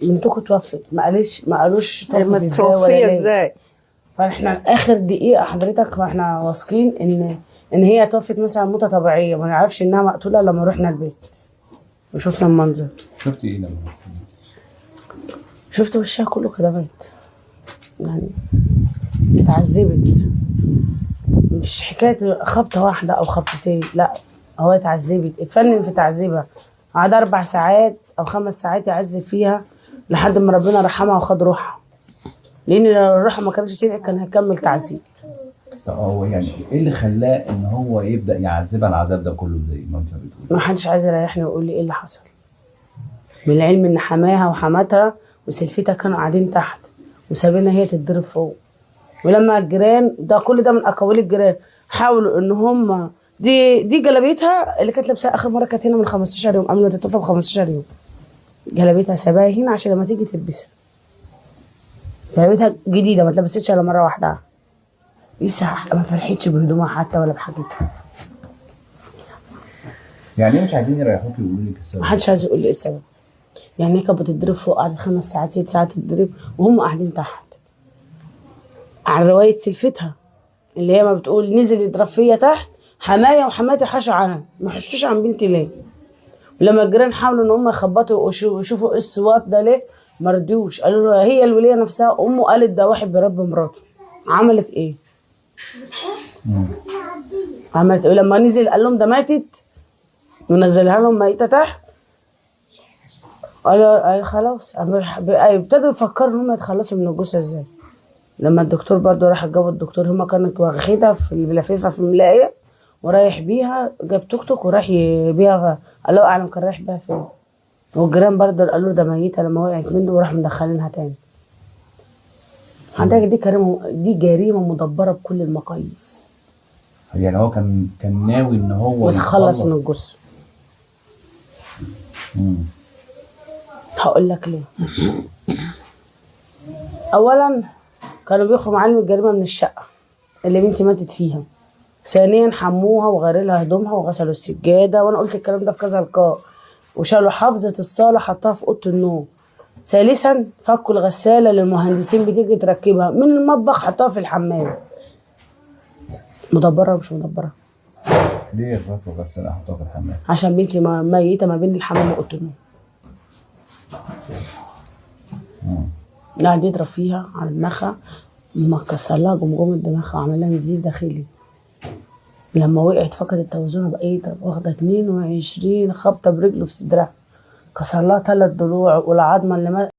بنتكم توفت، ما قالوش توفت ازاي ولا متوفيه ليه. ازاي. فاحنا اخر دقيقه حضرتك فاحنا واثقين ان هي توفت مثلا موته طبيعيه، ما نعرفش انها مقتوله لما رحنا البيت وشفنا المنظر. شفتي ايه لما شفت وشها كله كدمات، يعني اتعذبت، مش حكايه خبطه واحده او خبطتين، لا هو اتعذبت، اتفنن في تعذيبها، قعد 4 ساعات او 5 ساعات يعذب فيها لحد ما ربنا رحمها وخد روحها، لان لو الروح ما كانتش تدعي كان هيكمل تعذيب. هو يعني ايه اللي خلاه ان هو يبدا يعذبها العذاب ده كله زي ما انت بتقولي؟ ما حدش عايز يريحني ويقول لي ايه اللي حصل، بالعلم ان حماها وحماتها وسلفتها كانوا قاعدين تحت وسابينها هي تتضرب فوق. ولما الجيران ده كل ده من اقاويل الجيران حاولوا ان هم دي جلابيتها اللي كانت لابساها اخر مره كانت هنا من 15 يوم قبل ما تتوفى ب 15 يوم. جلابيتها ساباها هنا عشان لما تيجي تلبسها. جلابيتها جديده ما اتلبستش الا مره واحده. لسه ما فرحتش بهدومها حتى ولا بحاجتها. يعني ايه مش عايزين يريحوكي ويقولوا لك السبب؟ ما حدش عايز يقول لي ايه السبب. يعني هي كانت بتتضرب فوق، قعدت 5 ساعات 6 ساعات تتضرب وهم قاعدين تحت. على روايه سلفتها اللي هي ما بتقول نزل يضرب فيا تحت، حماية وحماتي حشوا عنها، ما حشتوش عن بنتي ليه؟ ولما الجيران حاولوا ان هم يخبطوا ويشوفوا ايه الصوات ده ليه؟ ما رضيوش، قالوا له هي الوليه نفسها امه قالت ده واحد بيربي مراته. عملت ايه؟ عملت ايه؟ لما نزل قال لهم ده ماتت ونزلها لهم ميته تحت، قال خلاص ابتدوا يفكروا ان هم يتخلصوا من الجثه ازاي. لما الدكتور برضه راح جابوا الدكتور، هما كانوا واخدها في اللفيفه في الملايه ورايح بيها، جاب توك توك وراح بيها، الله اعلم كان رايح بيها فين. والجيران برضه قالوا له ده ميته لما وقعت منه وراح مدخلينها تاني. عندك دي جريمه مدبره بكل المقاييس. يعني هو كان ناوي ان هو يتخلص من الجثه. هقول لك ليه. اولا كانوا بيخرجوا معلم الجريمه من الشقه اللي بنتي ماتت فيها. ثانيا حموها وغيروا لها هدومها وغسلوا السجاده، وانا قلت الكلام ده في كذا لقاء، وشالوا حافظه الصاله حطها في اوضه النوم. ثالثا فكوا الغساله اللي المهندسين بتيجي تركبها من المطبخ حطوها في الحمام. مدبره ومش مدبره؟ ليه فكوا الغساله حطوها في الحمام؟ عشان بنتي ميته ما بين الحمام واوضه النوم. قاعد يضرب فيها على دماغها، ما كسر لها جمجمه دماغها وعمل لها نزيف داخلي. لما وقعت فقدت توازنها بقيت واخده 22 خبطه برجله في صدرها، كسر لها 3 ضلوع والعظمه اللي